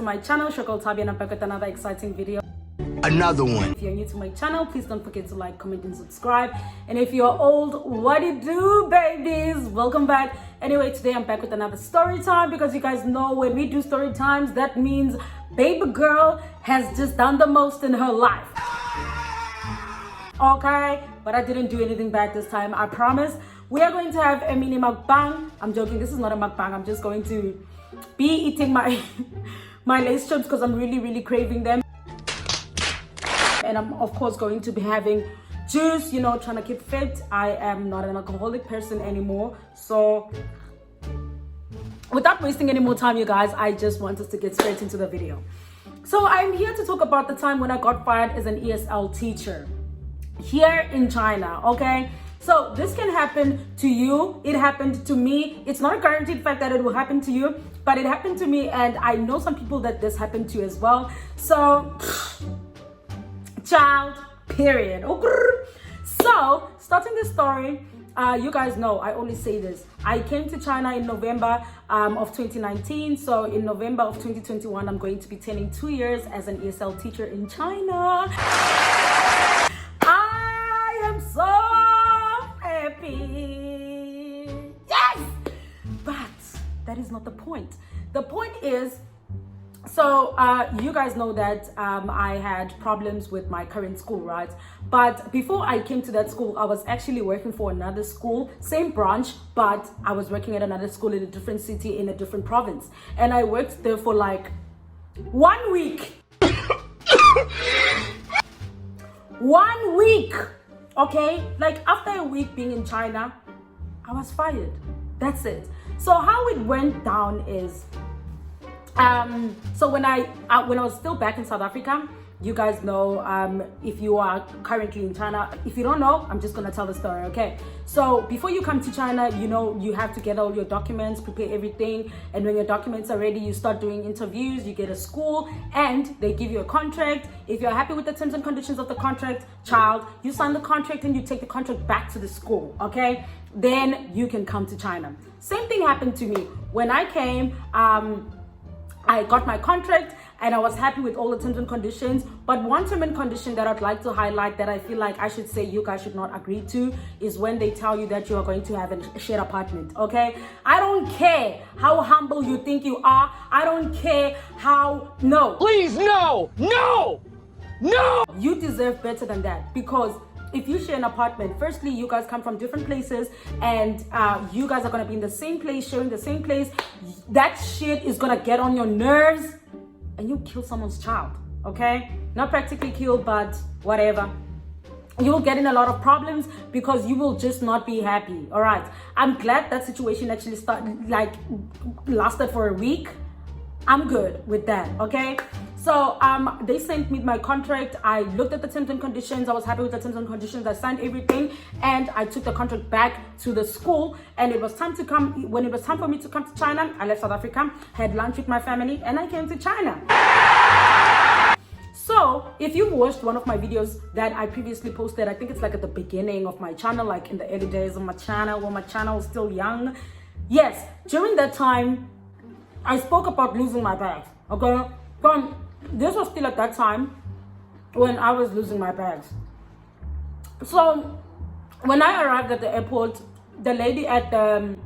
my channel, Thabby, and I'm back with another exciting video. Another one. If you're new to my channel, please don't forget to like, comment, and subscribe. And if you're old, what do you do, babies? Welcome back. Anyway, today I'm back with another story time, because you guys know when we do story times, that means baby girl has just done the most in her life. Okay, but I didn't do anything bad this time, I promise. We are going to have a mini mukbang. I'm joking, this is not a mukbang. I'm just going to be eating my my lace chips because I'm really craving them. And I'm of course going to be having juice, you know, trying to keep fit. I am not an alcoholic person anymore. So without wasting any more time, you guys, I just want us to get straight into the video. So I'm here to talk about the time when I got fired as an ESL teacher here in China, okay? So this can happen to you. It happened to me. It's not a guaranteed fact that it will happen to you, but it happened to me, and I know some people that this happened to as well. So child, period. So starting this story, you guys know I always say this. I came to China in November of 2019. So in November of 2021, I'm going to be turning 2 years as an ESL teacher in China. I am so happy. Yes! But that is not the point. The point is, so you guys know that I had problems with my current school, right? But before I came to that school, I was actually working for another school, same branch, but I was working at another school in a different city, in a different province. And I worked there for like 1 week. 1 week, okay? Like after a week being in China, I was fired. That's it. So how it went down is, so when I was still back in South Africa, you guys know, if you are currently in China, if you don't know, I'm just gonna tell the story, okay? So before you come to China, you know, you have to get all your documents, prepare everything, and when your documents are ready, you start doing interviews, you get a school, and they give you a contract. If you're happy with the terms and conditions of the contract, child, you sign the contract and you take the contract back to the school, okay? Then you can come to China. Same thing happened to me. When I came, I got my contract and I was happy with all the terms and conditions. But one term and condition that I'd like to highlight, that I feel like I should say you guys should not agree to, is when they tell you that you are going to have a shared apartment, okay? I don't care how humble you think you are. I don't care how, no. Please, no! No! No! You deserve better than that, because if you share an apartment, firstly, you guys come from different places, and you guys are going to be in the same place, sharing the same place. That shit is going to get on your nerves, and you kill someone's child, okay? Not practically kill, but whatever. You will get in a lot of problems because you will just not be happy, all right? I'm glad that situation actually lasted for a week. I'm good with that, okay? So they sent me my contract. I looked at the terms and conditions. I was happy with the terms and conditions. I signed everything, and I took the contract back to the school. And it was time to come. When it was time for me to come to China, I left South Africa, had lunch with my family, and I came to China. So if you've watched one of my videos that I previously posted, I think it's like at the beginning of my channel, like in the early days of my channel, when my channel was still young. Yes, during that time, I spoke about losing my bags, okay? This was still at that time when I was losing my bags. So when I arrived at the airport, the lady at the,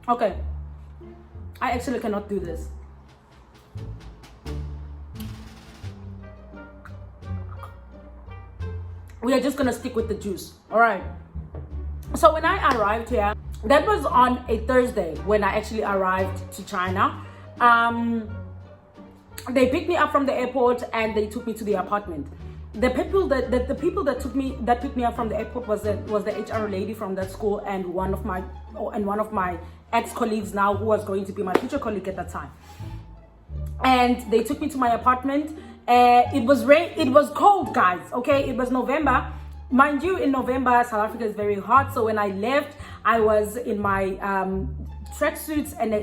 okay, I actually cannot do this. We are just gonna stick with the juice, all right? So when I arrived here, that was on a Thursday when I actually arrived to China. They picked me up from the airport and they took me to the apartment. The people that picked me up from the airport was the HR lady from that school, and one of my ex-colleagues now, who was going to be my future colleague at that time. And they took me to my apartment. It was cold, guys, okay? It was November. Mind you, in November, South Africa is very hot. So when I left, I was in my tracksuits and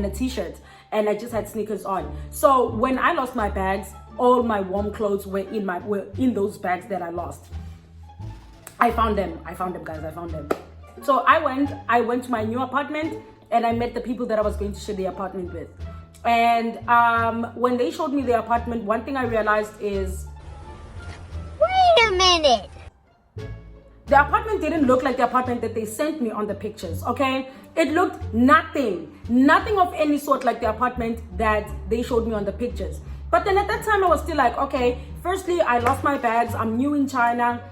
a t-shirt, and I just had sneakers on. So when I lost my bags, all my warm clothes were in those bags that I lost. I found them, guys, I found them. So I went to my new apartment, and I met the people that I was going to share the apartment with. And when they showed me the apartment, one thing I realized is, Wait a minute. the apartment didn't look like the apartment that they sent me on the pictures, okay? It looked nothing of any sort like the apartment that they showed me on the pictures. But then at that time, I was still like, okay, firstly, I lost my bags. I'm new in China.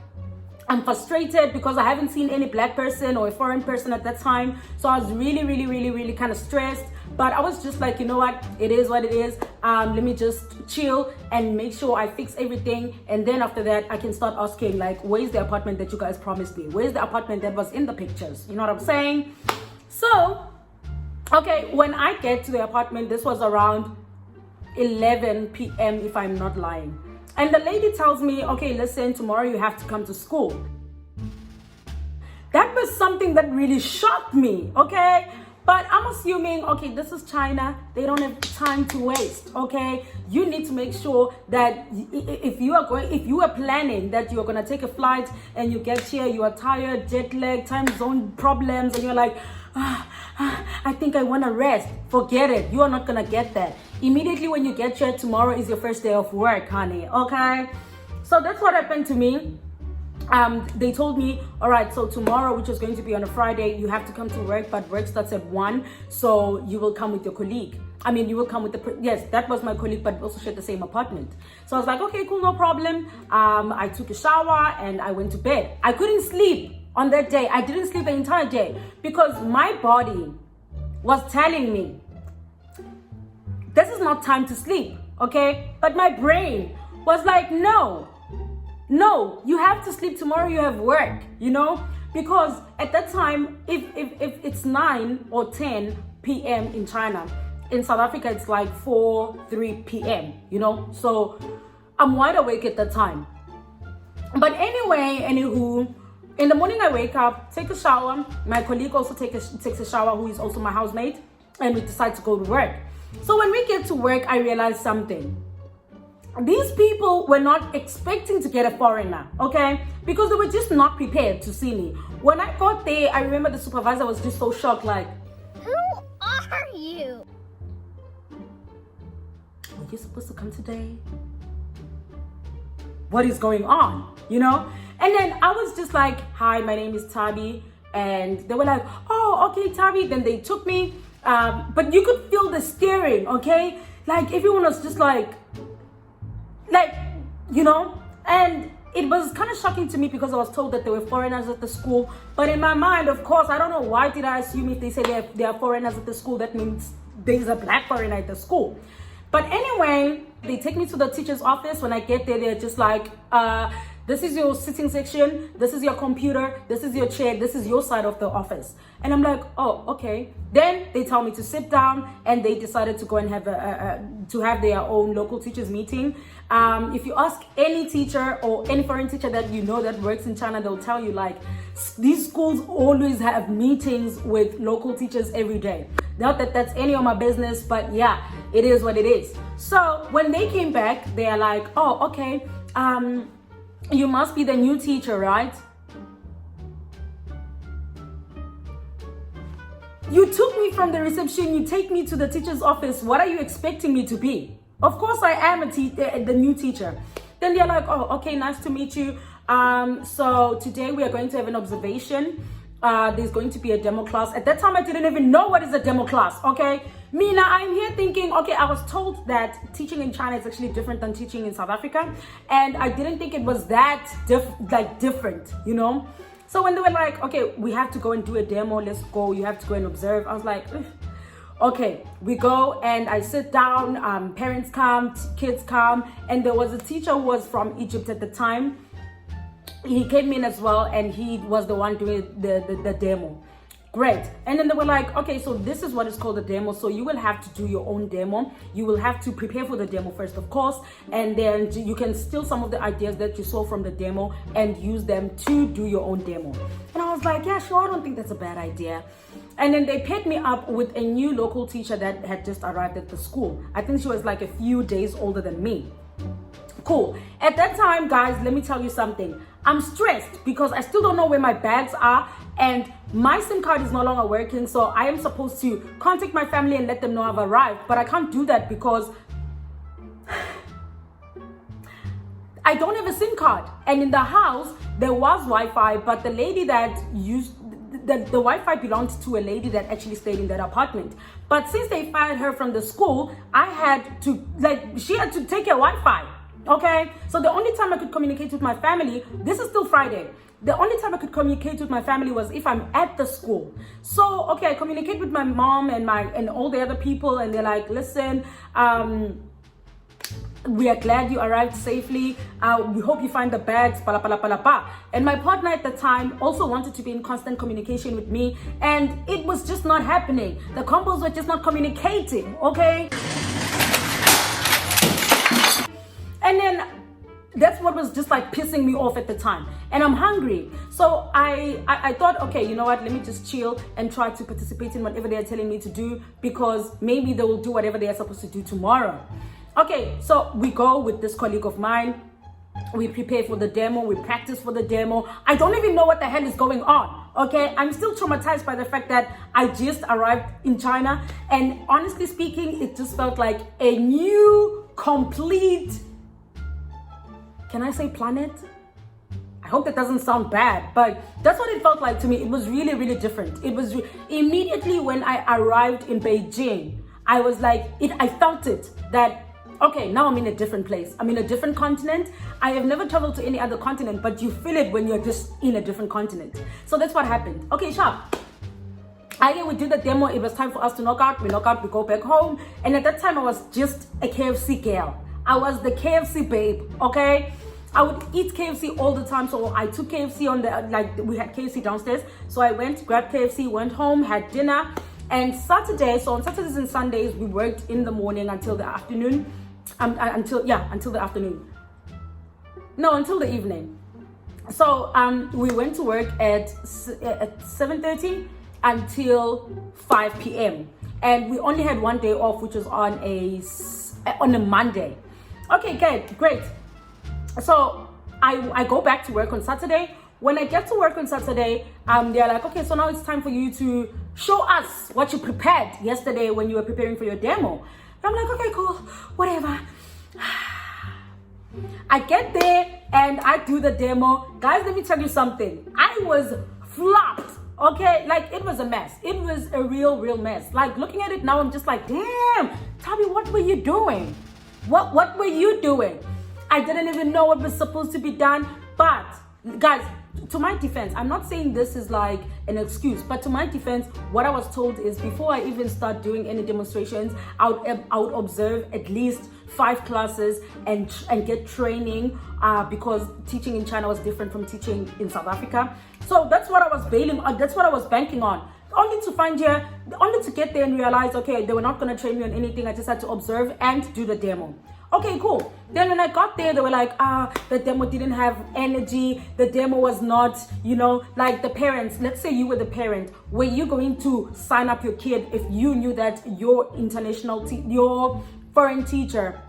I'm frustrated because I haven't seen any black person or a foreign person at that time. So I was really kind of stressed. But I was just like, you know what? It is what it is. Let me just chill and make sure I fix everything. And then after that, I can start asking, like, where's the apartment that you guys promised me? Where's the apartment that was in the pictures? You know what I'm saying? So, okay, when I get to the apartment, this was around 11 p.m. if I'm not lying. And the lady tells me, okay, listen, tomorrow you have to come to school. That was something that really shocked me, okay? But I'm assuming, okay, this is China. They don't have time to waste, okay? You need to make sure that if you are planning that you're going to take a flight and you get here, you are tired, jet lag, time zone problems, and you're like, I think I want to rest. Forget it. You are not going to get that. Immediately when you get here, tomorrow is your first day of work, honey, okay? So that's what happened to me. They told me, all right, so tomorrow, which is going to be on a Friday, you have to come to work, but work starts at 1, so you will come with your colleague. I mean, you will come with yes, that was my colleague, but also shared the same apartment. So I was like, okay, cool, no problem. I took a shower and I went to bed. I couldn't sleep on that day. I didn't sleep the entire day because my body was telling me, this is not time to sleep, okay? But my brain was like, no, you have to sleep tomorrow, you have work, you know? Because at that time, if it's 9 or 10 p.m. in China, in South Africa, it's like 3 p.m., you know? So I'm wide awake at that time. But anyway, anywho, in the morning I wake up, take a shower. My colleague also takes a shower, who is also my housemate, and we decide to go to work. So when we get to work, I realized something. These people were not expecting to get a foreigner, okay? Because they were just not prepared to see me. When I got there, I remember the supervisor was just so shocked, like, Who are you? were you supposed to come today? What is going on, you know? And then I was just like, hi, my name is Thabby. And they were like, oh, okay, Thabby. Then they took me. But you could feel the staring, okay? Like everyone was just like, you know? And it was kind of shocking to me because I was told that there were foreigners at the school. But in my mind, of course, I don't know why did I assume if they say there are foreigners at the school, that means there's a black foreigner at the school. But anyway, they take me to the teacher's office. When I get there, they're just like, this is your sitting section, this is your computer, this is your chair, this is your side of the office. And I'm like, oh, okay. Then they tell me to sit down, and they decided to go and have their own local teachers meeting. If you ask any teacher or any foreign teacher that you know that works in China, they'll tell you, like, these schools always have meetings with local teachers every day. Not that that's any of my business, but yeah, it is what it is. So when they came back, they are like, oh, okay, you must be the new teacher, right? You took me from the reception, you take me to the teacher's office. What are you expecting me to be? Of course I am the new teacher. Then they're like, oh, okay, nice to meet you. So today we are going to have an observation. There's going to be a demo class. At that time, I didn't even know what is a demo class, okay? Mina, I'm here thinking, okay, I was told that teaching in China is actually different than teaching in South Africa. And I didn't think it was that different, you know? So when they were like, okay, we have to go and do a demo, let's go, you have to go and observe. I was like, ugh. Okay, we go and I sit down, parents come, kids come, and there was a teacher who was from Egypt at the time. He came in as well, and he was the one doing the demo. Great. And then they were like, okay, so this is what is called a demo. So you will have to do your own demo. You will have to prepare for the demo first, of course, and then you can steal some of the ideas that you saw from the demo and use them to do your own demo. And I was like, yeah, sure, I don't think that's a bad idea. And then they paired me up with a new local teacher that had just arrived at the school. I think she was like a few days older than me. Cool. At that time, guys, let me tell you something. I'm stressed because I still don't know where my bags are, and my SIM card is no longer working. So I am supposed to contact my family and let them know I've arrived, but I can't do that because I don't have a SIM card. And in the house, there was Wi-Fi, but the lady that used the Wi-Fi belonged to a lady that actually stayed in that apartment. But since they fired her from the school, I had to, she had to take her Wi-Fi. Okay? So the only time I could communicate with my family, this is still Friday. The only time I could communicate with my family was if I'm at the school. So, okay, I communicate with my mom and all the other people, and they're like, listen, we are glad you arrived safely. We hope you find the bags, pala pala pala pa. And my partner at the time also wanted to be in constant communication with me, and it was just not happening. The combos were just not communicating, okay? And then that's what was just like pissing me off at the time. And I'm hungry. So I thought, okay, you know what? Let me just chill and try to participate in whatever they're telling me to do, because maybe they will do whatever they are supposed to do tomorrow. Okay, so we go with this colleague of mine. We prepare for the demo. We practice for the demo. I don't even know what the hell is going on. Okay, I'm still traumatized by the fact that I just arrived in China. And honestly speaking, it just felt like a new, complete, can I say planet? I hope that doesn't sound bad, but that's what it felt like to me. It was really, really different. It was immediately when I arrived in Beijing, I was like, I felt it that, okay, now I'm in a different place. I'm in a different continent. I have never traveled to any other continent, but you feel it when you're just in a different continent. So that's what happened. Okay, sharp. We did the demo. It was time for us to knock out. We knock out, we go back home. And at that time, I was just a KFC girl. I was the KFC babe, okay? I would eat KFC all the time. So I took KFC we had KFC downstairs. So I went, grabbed KFC, went home, had dinner. And Saturday, so on Saturdays and Sundays, we worked in the morning until the afternoon. Until the afternoon. No, until the evening. So we went to work at 7:30 until 5 p.m. And we only had one day off, which was on a Monday. Okay, great. So I go back to work on Saturday. When I get to work on Saturday, they're like, okay, so now it's time for you to show us what you prepared yesterday when you were preparing for your demo. And I'm like, okay, cool, whatever. I get there and I do the demo. Guys, let me tell you something. I was flopped, okay? Like, it was a mess. It was a real mess. Like, looking at it now, I'm just like, damn, Thabby, what were you doing? What were you doing? I didn't even know what was supposed to be done. But, guys, to my defense, I'm not saying this is like an excuse, but to my defense, what I was told is before I even start doing any demonstrations, I would observe at least 5 classes and get training because teaching in China was different from teaching in South Africa. So that's what I was that's what I was banking on. Only to get there and realize, okay, they were not going to train me on anything. I just had to observe and do the demo. Okay, cool. Then when I got there, they were like, the demo didn't have energy. The demo was not, like the parents. Let's say you were the parent. Were you going to sign up your kid if you knew that your your foreign teacher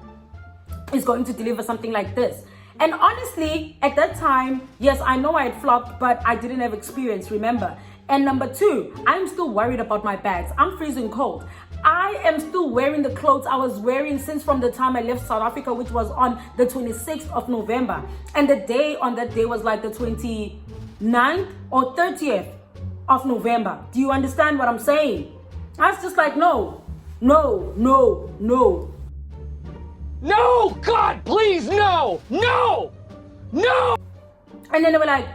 is going to deliver something like this? And honestly, at that time, yes, I know I had flopped, but I didn't have experience, remember? And number 2, I'm still worried about my bags. I'm freezing cold. I am still wearing the clothes I was wearing since from the time I left South Africa, which was on the 26th of November. And the day on that day was like the 29th or 30th of November. Do you understand what I'm saying? I was just like, no. No, God, please, no. And then they were like,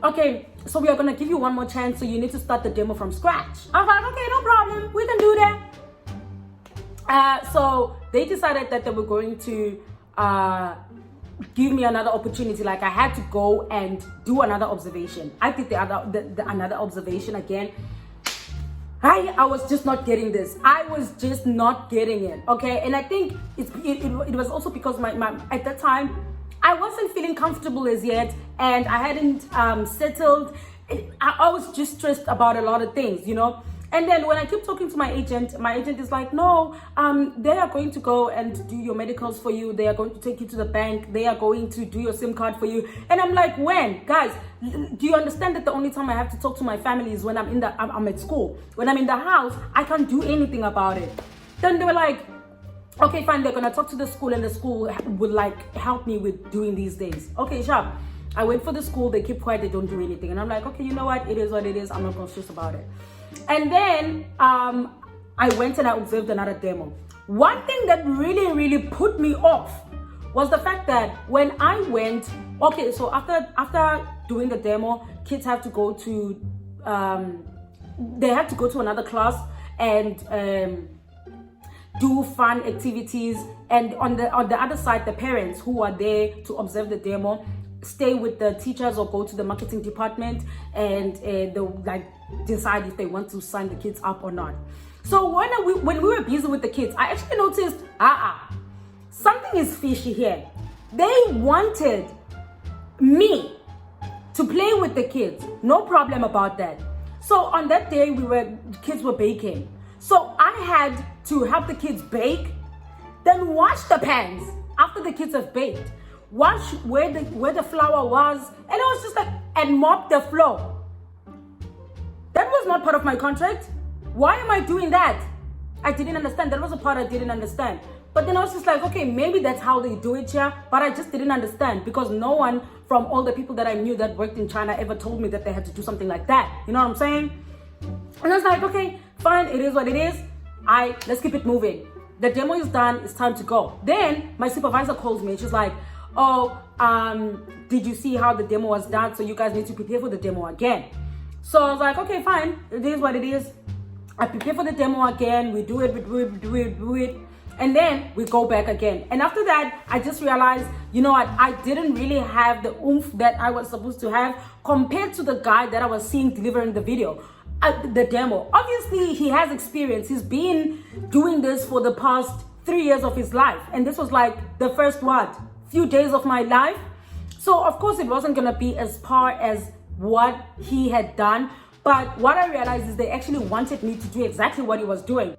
okay, so we are going to give you one more chance, so you need to start the demo from scratch. I was like, okay, no problem, we can do that. So they decided that they were going to give me another opportunity. Like, I had to go and do another observation. I did another observation again. I was just not getting this. I was just not getting it, okay? And I think it was also because my at that time, I wasn't feeling comfortable as yet, and I hadn't settled. I was just stressed about a lot of things, And then when I keep talking to my agent is like, no, they are going to go and do your medicals for you. They are going to take you to the bank. They are going to do your SIM card for you. And I'm like, when? Guys, do you understand that the only time I have to talk to my family is when I'm at school? When I'm in the house, I can't do anything about it. Then they were like, okay, fine, they're gonna talk to the school and the school would like help me with doing these things. Okay, sure. I went for the school, they keep quiet, they don't do anything. And I'm like, okay, you know what? It is what it is. I'm not gonna stress about it. And then I went and I observed another demo. One thing that really, really put me off was the fact that when I went, okay, so after doing the demo, kids have to go to, they have to go to another class and do fun activities. And on the other side, the parents who are there to observe the demo stay with the teachers or go to the marketing department and they'll like decide if they want to sign the kids up or not. So when we were busy with the kids, I actually noticed something is fishy here. They wanted me to play with the kids, no problem about that. So on that day kids were baking, so I had to help the kids bake, then wash the pans after the kids have baked, wash where the flour was, and I was just like, and mop the floor. That was not part of my contract. Why am I doing that? I didn't understand. That was a part I didn't understand. But then I was just like, okay, maybe that's how they do it here, but I just didn't understand because no one from all the people that I knew that worked in China ever told me that they had to do something like that. You know what I'm saying? And I was like, okay, fine, it is what it is. Let's keep it moving. The demo is done, it's time to go. Then my supervisor calls me and she's like, oh, did you see how the demo was done? So you guys need to prepare for the demo again. So I was like, okay, fine, it is what it is. I prepare for the demo again, we do it. And then we go back again. And after that, I just realized, you know what, I didn't really have the oomph that I was supposed to have compared to the guy that I was seeing delivering the video. The demo. Obviously, he has experience. He's been doing this for the past 3 years of his life. And this was like the first, few days of my life. So, of course, it wasn't going to be as par as what he had done. But what I realized is they actually wanted me to do exactly what he was doing.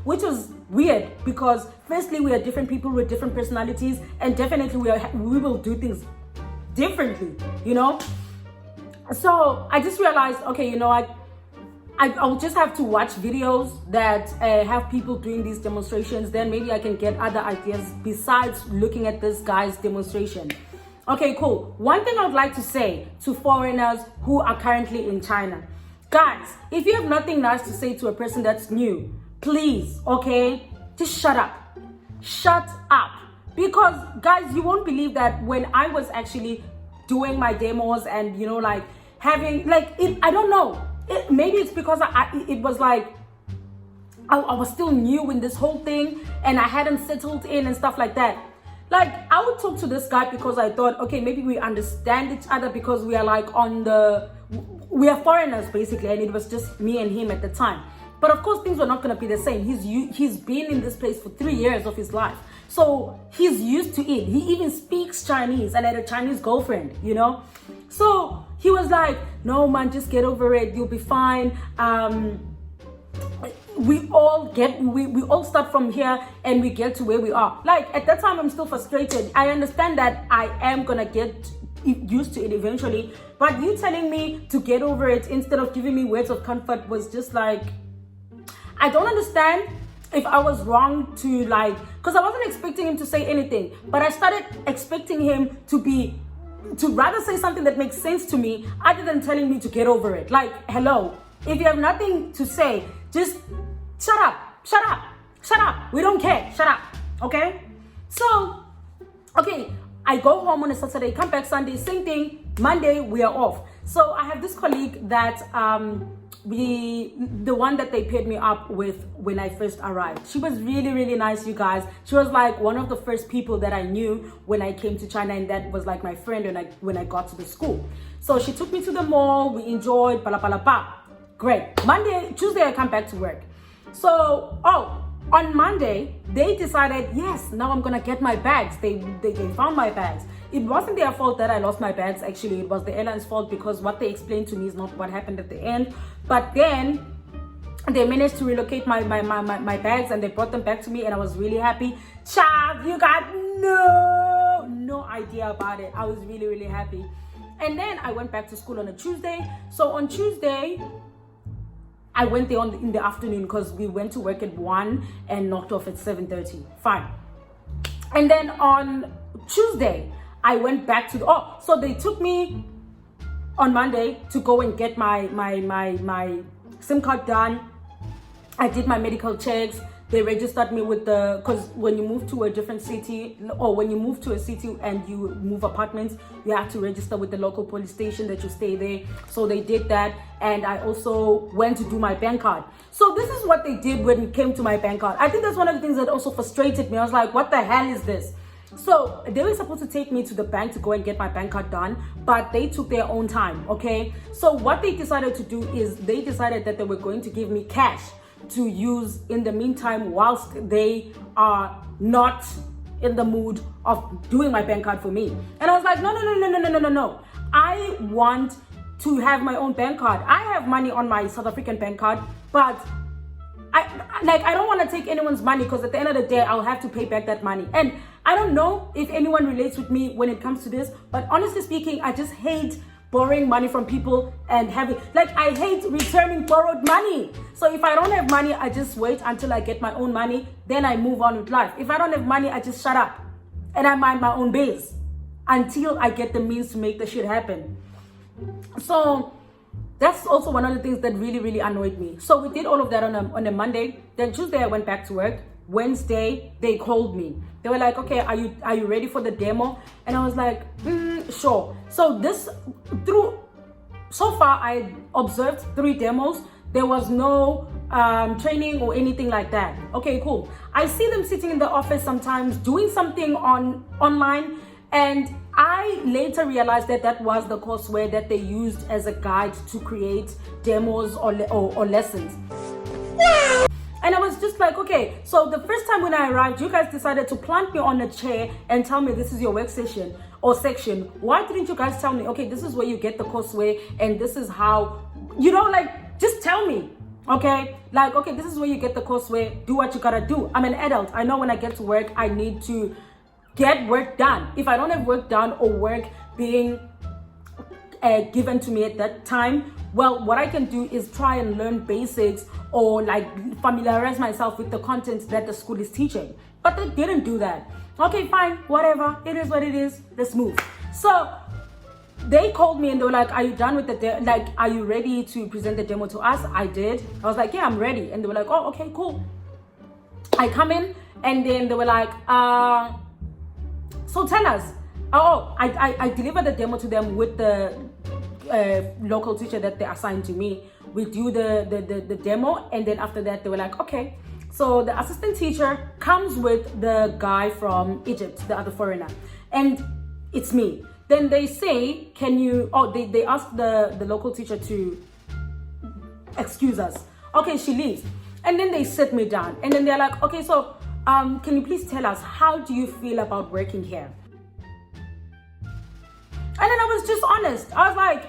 Which was weird because firstly, we are different people with different personalities. And definitely we will do things differently, you know? So I just realized, okay, you know what? I'll just have to watch videos that have people doing these demonstrations. Then maybe I can get other ideas besides looking at this guy's demonstration. Okay, cool. One thing I would like to say to foreigners who are currently in China. Guys, if you have nothing nice to say to a person that's new, please, okay, just shut up. Shut up. Because, guys, you won't believe that when I was actually doing my demos and, you know, like, having like it, I don't know, maybe it's because it was like I was still new in this whole thing and I hadn't settled in and stuff like that. Like I would talk to this guy because I thought, okay, maybe we understand each other because we are like we are foreigners basically, and it was just me and him at the time. But of course things were not going to be the same. He's been in this place for 3 years of his life, so he's used to it. He even speaks Chinese and had a Chinese girlfriend, you know. So he was like, no man, just get over it, you'll be fine. We all start from here and we get to where we are. Like at that time I'm still frustrated. I understand that I am gonna get used to it eventually, but you telling me to get over it instead of giving me words of comfort was just like, I don't understand if I was wrong to like, because I wasn't expecting him to say anything, but I started expecting him to rather say something that makes sense to me other than telling me to get over it. Like, hello, if you have nothing to say, just shut up. We don't care, shut up, okay? So, okay, I go home on a Saturday, come back Sunday, same thing, Monday we are off. So I have this colleague that the one that they paired me up with when I first arrived. She was really, really nice, you guys. She was like one of the first people that I knew when I came to China, and that was like my friend when I got to the school. So she took me to the mall, we enjoyed, Great. Tuesday I come back to work. So, On Monday, they decided, yes, now I'm gonna get my bags. They found my bags. It wasn't their fault that I lost my bags, actually. It was the airline's fault, because what they explained to me is not what happened at the end. But then they managed to relocate my bags, and they brought them back to me, and I was really happy. Child, you got no idea about it. I was really, really happy. And then I went back to school on a Tuesday. So on Tuesday, I went there in the afternoon, because we went to work at 1 and knocked off at 7:30. Fine. And then on Tuesday, I went back to so they took me on Monday to go and get my SIM card done. I did my medical checks. They registered me with because when you move to a different city, or when you move to a city and you move apartments, you have to register with the local police station that you stay there. So they did that. And I also went to do my bank card. So this is what they did when it came to my bank card. I think that's one of the things that also frustrated me. I was like, what the hell is this? So they were supposed to take me to the bank to go and get my bank card done, but they took their own time, okay? So what they decided to do is they decided that they were going to give me cash to use in the meantime whilst they are not in the mood of doing my bank card for me. And I was like, no. I want to have my own bank card. I have money on my South African bank card, but I don't want to take anyone's money, because at the end of the day, I'll have to pay back that money. And I don't know if anyone relates with me when it comes to this, but honestly speaking, I just hate borrowing money from people and I hate returning borrowed money. So if I don't have money, I just wait until I get my own money, then I move on with life. If I don't have money, I just shut up and I mind my own biz until I get the means to make the shit happen. So that's also one of the things that really, really annoyed me. So we did all of that on a Monday. Then Tuesday, I went back to work. Wednesday, they called me. They were like, okay, are you ready for the demo? And I was like, sure. So so far, I observed 3 demos. There was no training or anything like that. Okay, cool. I see them sitting in the office sometimes doing something online. And I later realized that was the courseware that they used as a guide to create demos or lessons. And I was just like, okay, so the first time when I arrived, you guys decided to plant me on a chair and tell me this is your work session or section. Why didn't you guys tell me, okay, this is where you get the courseware and this is how, just tell me, okay? Okay, this is where you get the courseware, do what you gotta do. I'm an adult. I know when I get to work, I need to get work done. If I don't have work done or work being given to me at that time, well, what I can do is try and learn basics or familiarize myself with the content that the school is teaching. But they didn't do that. Okay, fine, whatever. It is what it is. Let's move. So they called me and they were like, are you done with the are you ready to present the demo to us? I did. I was like, yeah, I'm ready. And they were like, oh, okay, cool. I come in and then they were like, so tell us. I delivered the demo to them with the local teacher that they assigned to me. We do the demo, and then after that they were like, okay. So the assistant teacher comes with the guy from Egypt, the other foreigner, and it's me. Then they say, can you, they ask the local teacher to excuse us. Okay, she leaves. And then they sit me down, and then they're like, okay, so can you please tell us, how do you feel about working here? And then I was just honest. I was like,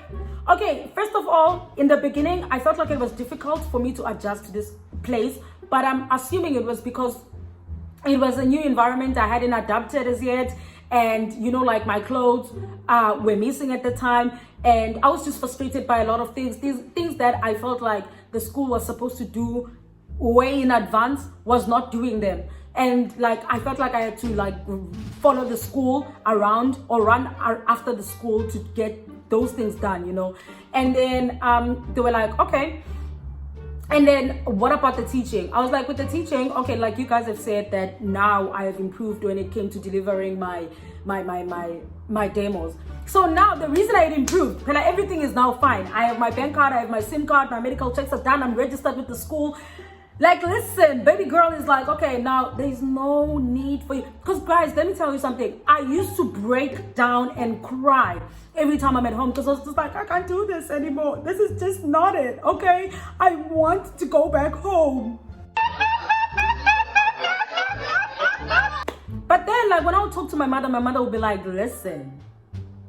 okay, first of all, in the beginning, I felt like it was difficult for me to adjust to this place, but I'm assuming it was because it was a new environment. I hadn't adapted as yet. And, my clothes were missing at the time. And I was just frustrated by a lot of things. These things that I felt like the school was supposed to do way in advance was not doing them. And I felt like I had to follow the school around or run after the school to get those things done, And then they were like, okay. And then what about the teaching? I was like, with the teaching, okay, you guys have said that now I have improved when it came to delivering my demos. So now the reason I had improved, everything is now fine. I have my bank card, I have my SIM card, my medical checks are done, I'm registered with the school. Listen, baby girl is like, okay, now there's no need for you. Because guys, let me tell you something. I used to break down and cry every time I'm at home because I was just like, I can't do this anymore. This is just not it, okay? I want to go back home. But then, like, when I would talk to my mother would be like, listen,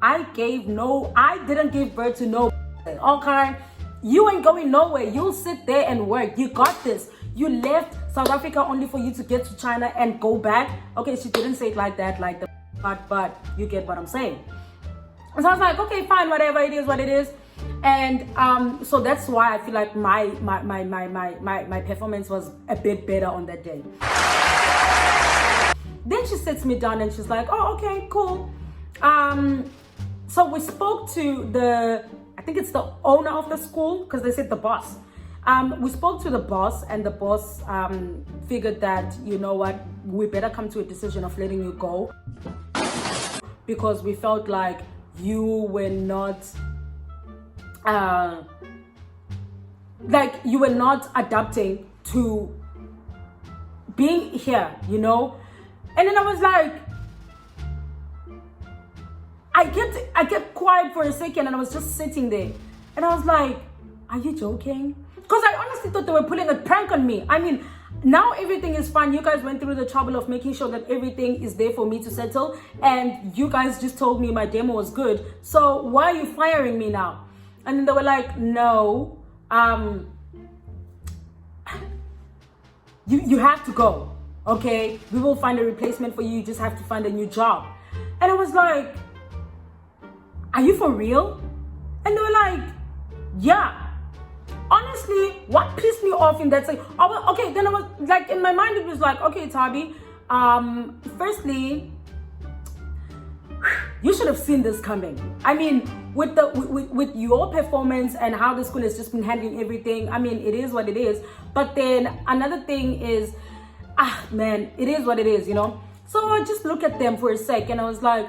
I didn't give birth to no, okay? You ain't going nowhere. You'll sit there and work. You got this. You left South Africa only for you to get to China and go back. Okay, she didn't say it like that, like the but you get what I'm saying. So I was like, okay, fine, whatever, it is what it is. And so that's why I feel like my performance was a bit better on that day. Then she sits me down and she's like, oh, okay, cool. So we spoke to I think it's the owner of the school, because they said the boss. We spoke to the boss, and the boss figured that, you know what, we better come to a decision of letting you go, because we felt like you were not adapting to being here, you know. And then I was like, I kept quiet for a second, and I was just sitting there, and I was like, are you joking? Because I honestly thought they were pulling a prank on me. I mean, now everything is fine. You guys went through the trouble of making sure that everything is there for me to settle, and you guys just told me my demo was good. So why are you firing me now? And then they were like, no, you have to go, okay? We will find a replacement for you. You just have to find a new job. And I was like, are you for real? And they were like, yeah. Honestly, what pissed me off in that okay, then I was like, in my mind it was like, okay, Thabby, firstly, you should have seen this coming. I mean, with your performance and how the school has just been handling everything, I mean, it is what it is. But then another thing is, man, it is what it is, you know. So I just look at them for a sec, and I was like,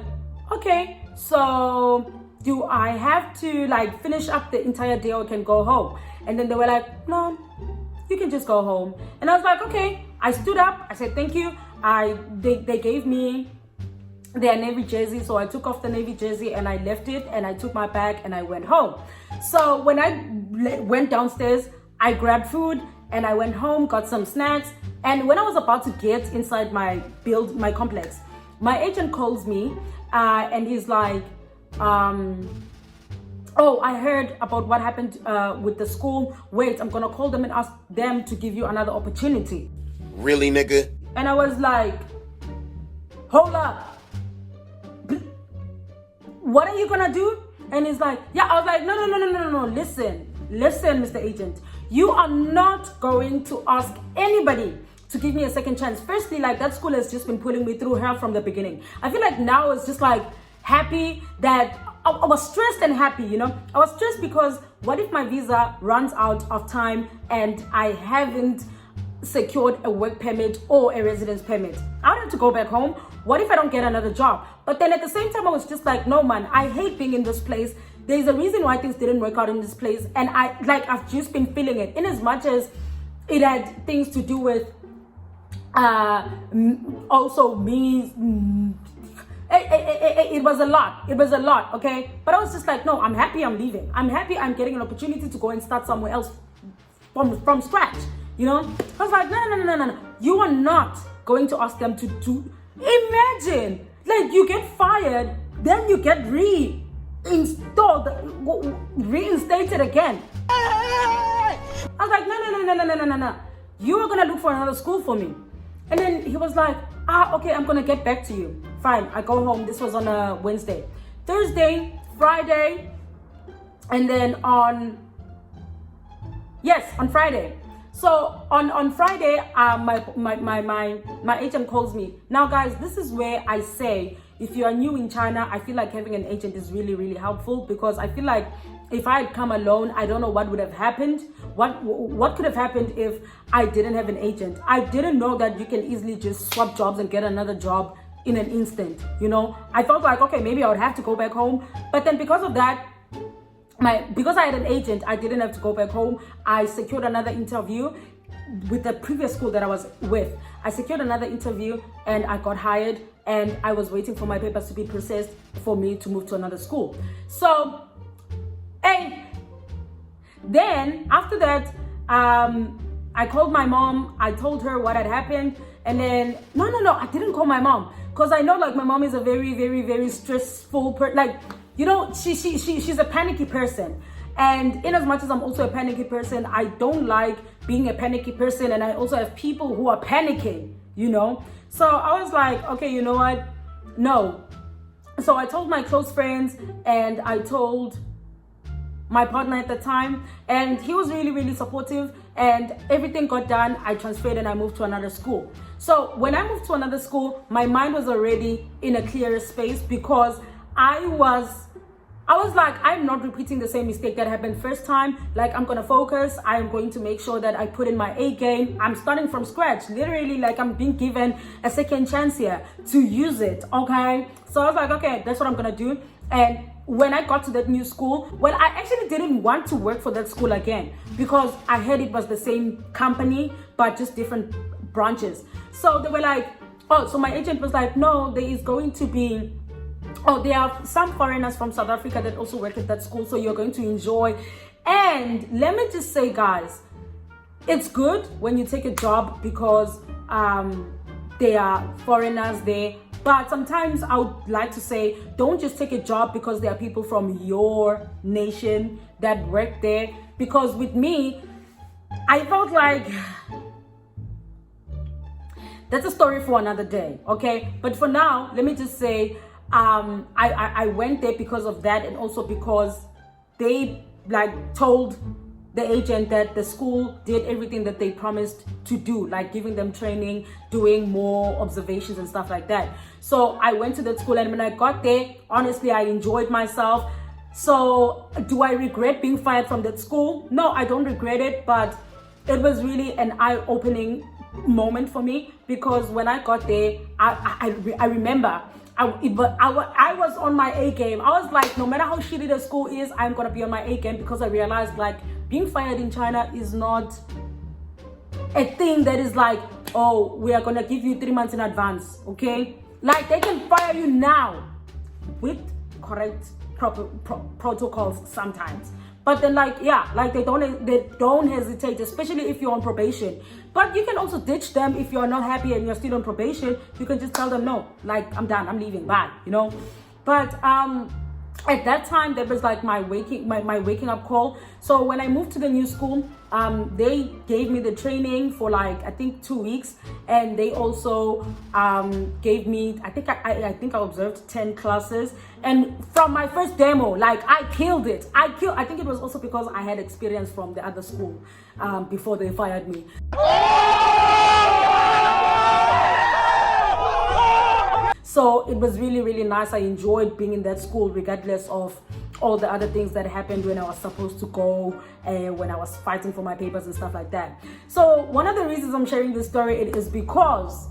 okay, so do I have to like finish up the entire day or can go home? And then they were like, no, you can just go home. And I was like, okay. I stood up, I said thank you. They gave me their navy jersey, so I took off the navy jersey and I left it, and I took my bag and I went home. So when I went downstairs, I grabbed food and I went home, got some snacks. And when I was about to get inside my complex, my agent calls me and he's like, oh, I heard about what happened with the school. Wait, I'm gonna call them and ask them to give you another opportunity. Really, nigga? And I was like, hold up. What are you gonna do? And he's like, yeah. I was like, no. Listen, Mr. Agent. You are not going to ask anybody to give me a second chance. Firstly, like, that school has just been putting me through hell from the beginning. I feel like now it's just like happy that I was stressed and happy, you know. I was stressed because what if my visa runs out of time and I haven't secured a work permit or a residence permit? I would have to go back home. What if I don't get another job? But then at the same time, I was just like, no, man, I hate being in this place. There's a reason why things didn't work out in this place, and I've just been feeling it. In as much as it had things to do with also me. It was a lot, okay? But I was just like, no, I'm happy I'm leaving. I'm happy I'm getting an opportunity to go and start somewhere else from scratch, you know? I was like, no. You are not going to ask them to do. Imagine, like, you get fired, then you get reinstated again. I was like, no. You are gonna look for another school for me. And then he was like, okay, I'm gonna get back to you. Fine, I go home. This was on a Wednesday. Thursday, Friday, and then on Friday. So on Friday, my agent calls me. Now, guys, this is where I say, if you are new in China, I feel like having an agent is really, really helpful, because I feel like if I had come alone, I don't know what would have happened. What could have happened if I didn't have an agent? I didn't know that you can easily just swap jobs and get another job in an instant, you know? I felt like, okay, maybe I would have to go back home. But then because of that, because I had an agent, I didn't have to go back home. I secured another interview with the previous school that I was with. I secured another interview and I got hired, and I was waiting for my papers to be processed for me to move to another school. So, then after that, I called my mom. I told her what had happened, and then no, I didn't call my mom. because I know like my mom is a very, very, very stressful person. Like, you know, she's a panicky person. And in as much as I'm also a panicky person, I don't like being a panicky person. And I also have people who are panicking, you know. So I was like, okay, you know what? No. So I told my close friends and I told my partner at the time, and he was really, really supportive, and everything got done. I transferred and I moved to another school. So when I moved to another school, my mind was already in a clearer space, because I was like, I'm not repeating the same mistake that happened first time. Like, I'm gonna focus. I'm going to make sure that I put in my A game. I'm starting from scratch, literally, like I'm being given a second chance here to use it. Okay, so I was like, okay, that's what I'm gonna do. And when I got to that new school, well, I actually didn't want to work for that school again, because I heard it was the same company but just different branches. So they were like, oh, so my agent was like, no, there is going to be, oh, there are some foreigners from South Africa that also work at that school, so you're going to enjoy. And let me just say, guys, it's good when you take a job because there are foreigners there. But sometimes I would like to say, don't just take a job because there are people from your nation that work there. Because with me, I felt like that's a story for another day, okay? But for now, let me just say, I went there because of that, and also because they like told the agent that the school did everything that they promised to do, like giving them training, doing more observations and stuff like that. So I went to that school, and when I got there, honestly, I enjoyed myself. So do I regret being fired from that school? No, I don't regret it, but it was really an eye-opening moment for me, because when I got there, I remember I was on my A game. I was like, no matter how shitty the school is, I'm gonna be on my A game, because I realized like being fired in China is not a thing that is like, oh, we are gonna give you 3 months in advance, okay? Like, they can fire you now with correct proper protocols sometimes. But then, like, yeah, like they don't hesitate, especially if you're on probation. But you can also ditch them if you're not happy and you're still on probation. You can just tell them, no, like, I'm done, I'm leaving, bye, you know. But at that time, that was like my waking up call. So when I moved to the new school, they gave me the training for like, I think 2 weeks, and they also gave me, I think I observed 10 classes. And from my first demo, like, I killed it. I think it was also because I had experience from the other school before they fired me. So it was really, really nice. I enjoyed being in that school, regardless of all the other things that happened when I was supposed to go, and when I was fighting for my papers and stuff like that. So one of the reasons I'm sharing this story, it is because,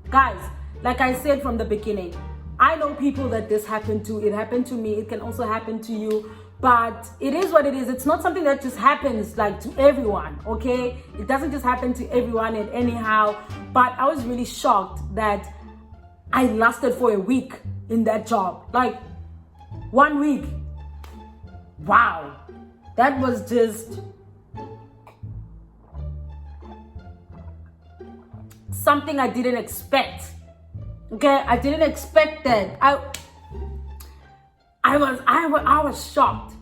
guys, like I said from the beginning, I know people that this happened to. It happened to me. It can also happen to you. But it is what it is. It's not something that just happens like to everyone, okay? It doesn't just happen to everyone and anyhow. But I was really shocked that I lasted for a week in that job. Like, 1 week. Wow. That was just something I didn't expect. Okay, I didn't expect that. I was shocked.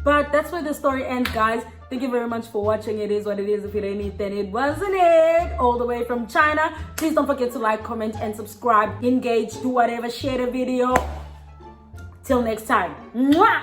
But that's where the story ends, guys. Thank you very much for watching. It is what it is. If it ain't it, then it wasn't it. All the way from China. Please don't forget to like, comment, and subscribe. Engage, do whatever, share the video. Till next time. Mwah!